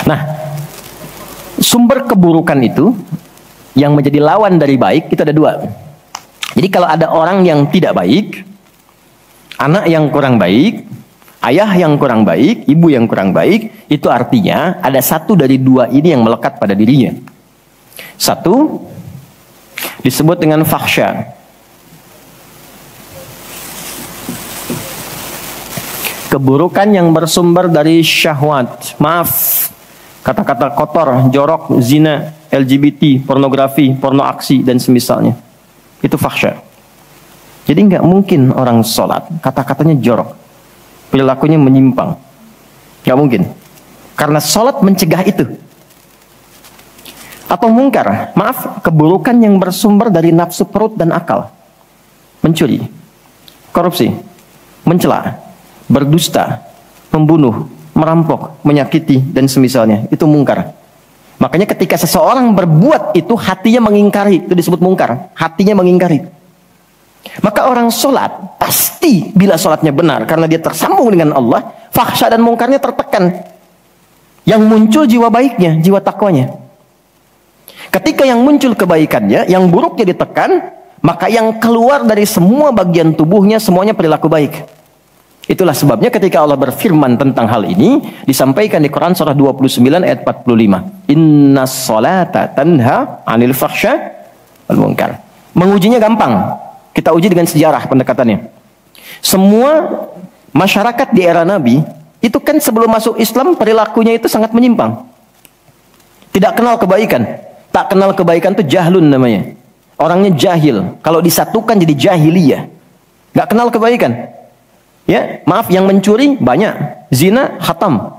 Nah, sumber keburukan itu yang menjadi lawan dari baik itu ada dua. Jadi kalau ada orang yang tidak baik, anak yang kurang baik, ayah yang kurang baik, ibu yang kurang baik, itu artinya ada satu dari dua ini yang melekat pada dirinya. Satu disebut dengan fahsya. Keburukan yang bersumber dari syahwat. Maaf, kata-kata kotor, jorok, zina, LGBT, pornografi, porno aksi, dan semisalnya. Itu fahsya. Jadi nggak mungkin orang sholat, kata-katanya jorok, perilakunya menyimpang. Nggak mungkin. Karena sholat mencegah itu. Atau mungkar, maaf, keburukan yang bersumber dari nafsu perut dan akal. Mencuri, korupsi, mencela, berdusta, membunuh, merampok, menyakiti, dan semisalnya. Itu mungkar. Makanya ketika seseorang berbuat itu, hatinya mengingkari. Itu disebut mungkar. Hatinya mengingkari. Maka orang sholat, pasti bila sholatnya benar, karena dia tersambung dengan Allah, fahsya dan mungkarnya tertekan. Yang muncul jiwa baiknya, jiwa takwanya. Ketika yang muncul kebaikannya, yang buruknya ditekan, maka yang keluar dari semua bagian tubuhnya, semuanya perilaku baik. Itulah sebabnya ketika Allah berfirman tentang hal ini, disampaikan di Quran surah 29 ayat 45. Innas sholata tanha anil fahsya wal munkar. Mengujinya gampang. Kita uji dengan sejarah pendekatannya. Semua masyarakat di era Nabi, itu kan sebelum masuk Islam perilakunya itu sangat menyimpang. Tidak kenal kebaikan. Tak kenal kebaikan itu jahlun namanya. Orangnya jahil. Kalau disatukan jadi jahiliyah. Gak kenal kebaikan. Ya, maaf, yang mencuri banyak, zina hatam.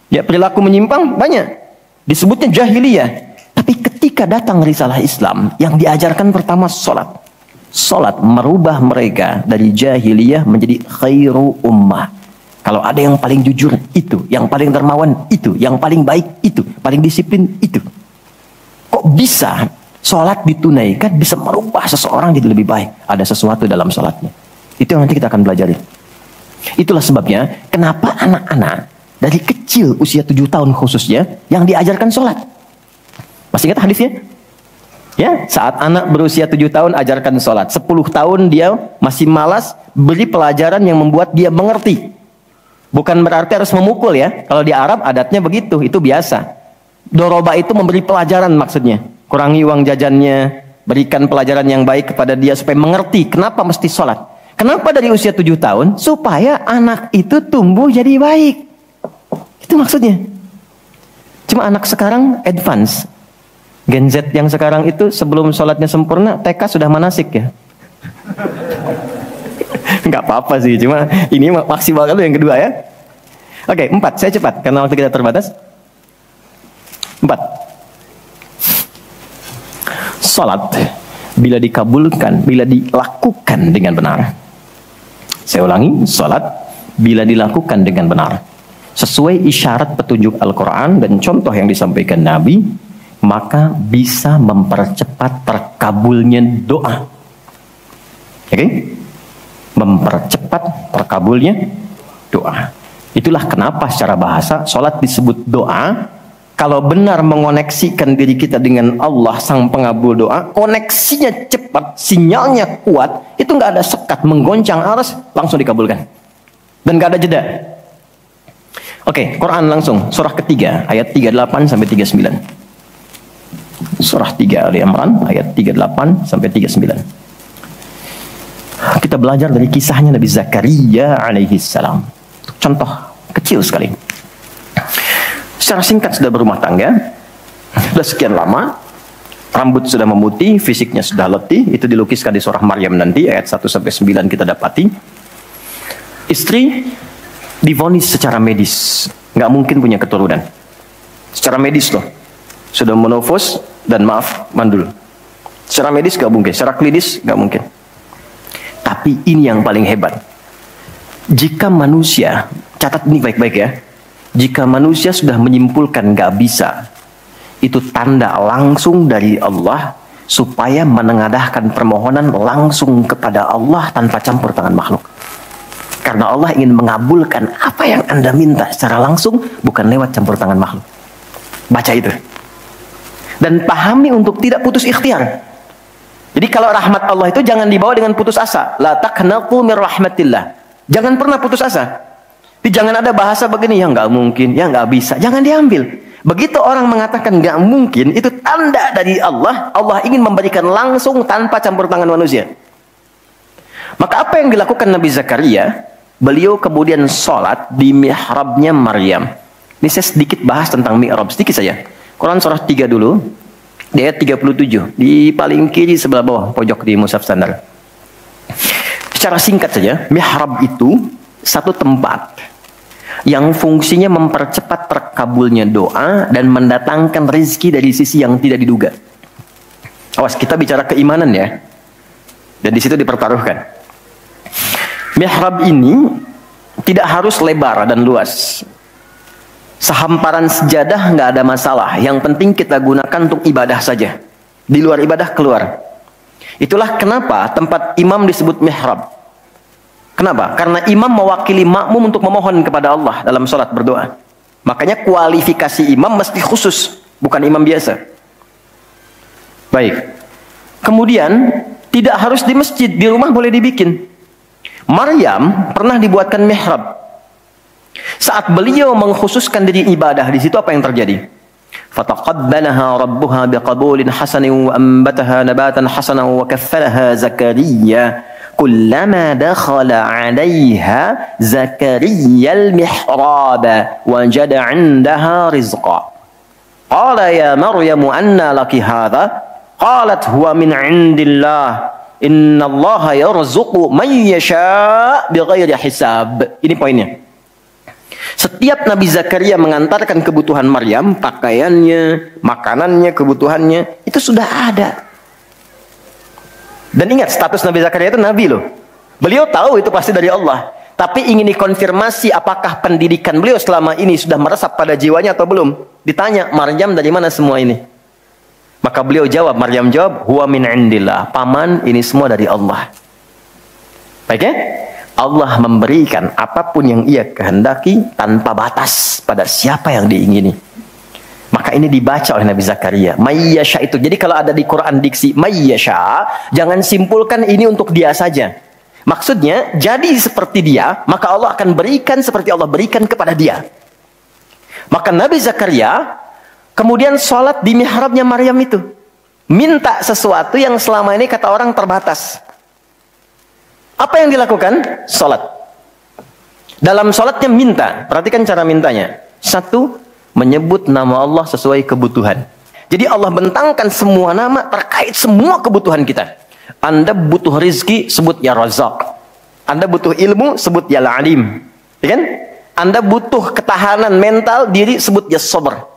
Ya, perilaku menyimpang banyak. Disebutnya jahiliyah. Tapi ketika datang risalah Islam, yang diajarkan pertama sholat. Sholat merubah mereka dari jahiliyah menjadi khairu ummah. Kalau ada yang paling jujur, itu. Yang paling dermawan, itu. Yang paling baik, itu. Paling disiplin, itu. Kok bisa sholat ditunaikan bisa merubah seseorang jadi lebih baik? Ada sesuatu dalam sholatnya. Itu yang nanti kita akan pelajari. Itulah sebabnya kenapa anak-anak dari kecil usia 7 tahun khususnya yang diajarkan sholat. Masih ingat hadisnya? Ya, saat anak berusia 7 tahun ajarkan sholat. 10 tahun dia masih malas, beri pelajaran yang membuat dia mengerti. Bukan berarti harus memukul ya. Kalau di Arab adatnya begitu, itu biasa. Doroba itu memberi pelajaran maksudnya. Kurangi uang jajannya, berikan pelajaran yang baik kepada dia supaya mengerti kenapa mesti sholat. Kenapa dari usia 7 tahun? Supaya anak itu tumbuh jadi baik. Itu maksudnya. Cuma anak sekarang advance. Gen Z yang sekarang itu sebelum sholatnya sempurna, TK sudah manasik ya. Nggak apa-apa sih, cuma ini maksimal dulu yang kedua ya. Oke, 4, saya cepat karena waktu kita terbatas. 4. Sholat bila dikabulkan, bila dilakukan dengan benar. Saya ulangi, sholat bila dilakukan dengan benar, sesuai isyarat petunjuk Al-Quran dan contoh yang disampaikan Nabi, maka bisa mempercepat terkabulnya doa. Oke? Mempercepat terkabulnya doa. Itulah kenapa secara bahasa sholat disebut doa. Kalau benar mengoneksikan diri kita dengan Allah sang pengabul doa, koneksinya cepat, sinyalnya kuat, itu nggak ada sekat, menggoncang arus, langsung dikabulkan. Dan nggak ada jeda. Oke, Quran langsung, surah ketiga, ayat 38 sampai 39. Surah 3 Ali Imran, ayat 38 sampai 39. Kita belajar dari kisahnya Nabi Zakaria alaihi salam. Contoh kecil sekali. Secara singkat sudah berumah tangga, sudah sekian lama, rambut sudah memutih, fisiknya sudah letih. Itu dilukiskan di surah Maryam nanti, ayat 1 sampai 9 kita dapati. Istri divonis secara medis, nggak mungkin punya keturunan. Secara medis loh, sudah menopause dan maaf mandul. Secara medis nggak mungkin, secara klinis nggak mungkin. Tapi ini yang paling hebat. Jika manusia, catat ini baik-baik ya. Jika manusia sudah menyimpulkan nggak bisa, itu tanda langsung dari Allah supaya menengadahkan permohonan langsung kepada Allah tanpa campur tangan makhluk. Karena Allah ingin mengabulkan apa yang Anda minta secara langsung, bukan lewat campur tangan makhluk. Baca itu. Dan pahami untuk tidak putus ikhtiar. Jadi kalau rahmat Allah itu jangan dibawa dengan putus asa. La taqnatu mir rahmatillah. Jangan pernah putus asa. Jadi jangan ada bahasa begini, ya nggak mungkin, ya nggak bisa. Jangan diambil. Begitu orang mengatakan nggak mungkin, itu tanda dari Allah. Allah ingin memberikan langsung tanpa campur tangan manusia. Maka apa yang dilakukan Nabi Zakaria? Beliau kemudian sholat di mihrabnya Maryam. Ini saya sedikit bahas tentang mihrab, sedikit saja. Quran surah 3 dulu, di ayat 37, di paling kiri sebelah bawah pojok di mushaf standar. Secara singkat saja, mihrab itu satu tempat yang fungsinya mempercepat terkabulnya doa dan mendatangkan rezeki dari sisi yang tidak diduga. Awas, kita bicara keimanan ya. Dan di situ dipertaruhkan. Mihrab ini tidak harus lebar dan luas. Sehamparan sejadah nggak ada masalah. Yang penting kita gunakan untuk ibadah saja. Di luar ibadah keluar. Itulah kenapa tempat imam disebut mihrab. Kenapa? Karena imam mewakili makmum untuk memohon kepada Allah dalam sholat berdoa. Makanya kualifikasi imam mesti khusus, bukan imam biasa. Baik. Kemudian tidak harus di masjid, di rumah boleh dibikin. Maryam pernah dibuatkan mihrab. Saat beliau mengkhususkan diri ibadah, di situ apa yang terjadi? Fataqabbalaha rabbuha biqabulin hasanin wa ambataha nabatan hasanan wa kaffalaha Zakaria. Kullama dakhala 'alayha Zakaria al-mihrab wajada 'indaha rizqa. Qala ya Maryam anna laki hadha? Qalat huwa min 'indillah. Innallaha yarzuqu man yasha' bighairi hisab. Ini poinnya. Setiap Nabi Zakaria mengantarkan kebutuhan Maryam, pakaiannya, makanannya, kebutuhannya, itu sudah ada. Dan ingat, status Nabi Zakaria itu nabi loh. Beliau tahu itu pasti dari Allah. Tapi ingin dikonfirmasi apakah pendidikan beliau selama ini sudah meresap pada jiwanya atau belum. Ditanya, Maryam dari mana semua ini? Maka beliau jawab, Maryam jawab, huwa min indillah. Paman, ini semua dari Allah. Baik ya? Allah memberikan apapun yang ia kehendaki tanpa batas pada siapa yang diingini. Maka ini dibaca oleh Nabi Zakaria. Mayyasha itu. Jadi kalau ada di Quran diksi mayyasha, jangan simpulkan ini untuk dia saja. Maksudnya, jadi seperti dia, maka Allah akan berikan seperti Allah berikan kepada dia. Maka Nabi Zakaria kemudian sholat di mihrabnya Maryam itu. Minta sesuatu yang selama ini kata orang terbatas. Apa yang dilakukan? Sholat. Dalam sholatnya minta. Perhatikan cara mintanya. Satu, menyebut nama Allah sesuai kebutuhan. Jadi Allah bentangkan semua nama terkait semua kebutuhan kita. Anda butuh rizki, sebut ya Razak. Anda butuh ilmu, sebut ya Alim. Ya kan? Anda butuh ketahanan mental diri, sebut ya Sabr.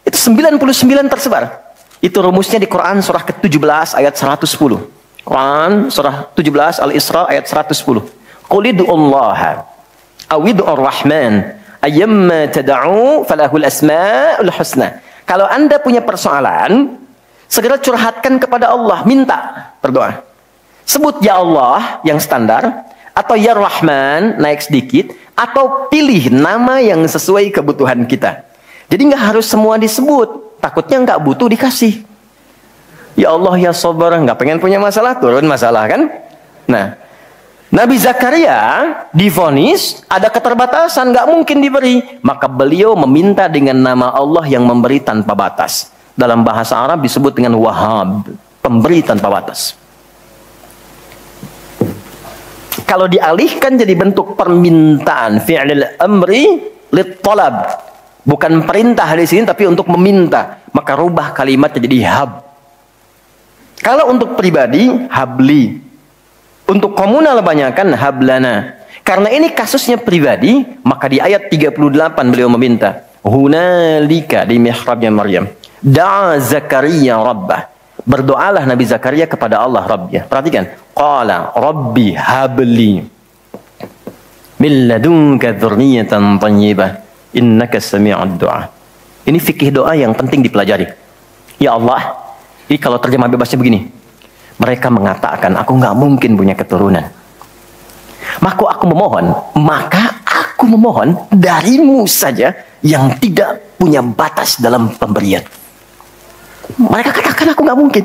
Itu 99 tersebar. Itu rumusnya di Quran surah ke-17 ayat 110. Quran surah 17 Al-Isra ayat 110. Qul id'ullaha aw id'ur rahman ayyamma tad'u falahul asmaul husna. Kalau Anda punya persoalan, segera curhatkan kepada Allah, minta, berdoa. Sebut ya Allah yang standar atau ya Rahman naik sedikit atau pilih nama yang sesuai kebutuhan kita. Jadi nggak harus semua disebut, takutnya nggak butuh dikasih. Ya Allah ya Sabar, nggak pengen punya masalah, turun masalah kan? Nah, Nabi Zakaria divonis ada keterbatasan, nggak mungkin diberi. Maka beliau meminta dengan nama Allah yang memberi tanpa batas. Dalam bahasa Arab disebut dengan Wahhab, pemberi tanpa batas. Kalau dialihkan jadi bentuk permintaan, fi'lil amri lit talab. Bukan perintah di sini tapi untuk meminta, maka rubah kalimatnya jadi hab. Kalau untuk pribadi, habli. Untuk komunal banyakkan hablana. Karena ini kasusnya pribadi, maka di ayat 38 beliau meminta, hunalika di mihrabnya Maryam. Da'a Zakaria rabbah. Berdoalah Nabi Zakaria kepada Allah Rabbnya. Perhatikan, qala rabbi habli min ladunka dzurriyyatan thayyibah innaka sami'ud du'a. Ini fikih doa yang penting dipelajari. Ya Allah, ini kalau terjemah bebasnya begini. Mereka mengatakan, aku nggak mungkin punya keturunan. Maka aku memohon darimu saja yang tidak punya batas dalam pemberian. Mereka katakan, aku nggak mungkin.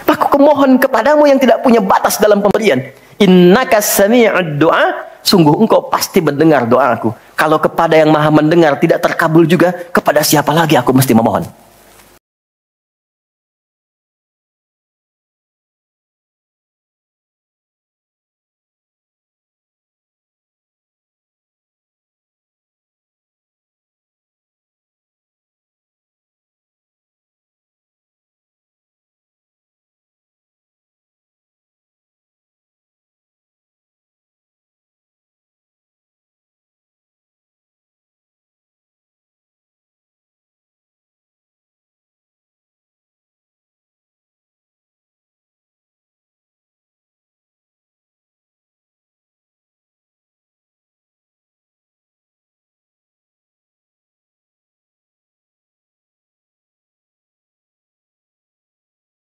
Aku memohon kepadamu yang tidak punya batas dalam pemberian. Innaka sami'ud du'a, sungguh engkau pasti mendengar doaku. Kalau kepada yang maha mendengar tidak terkabul juga, kepada siapa lagi aku mesti memohon?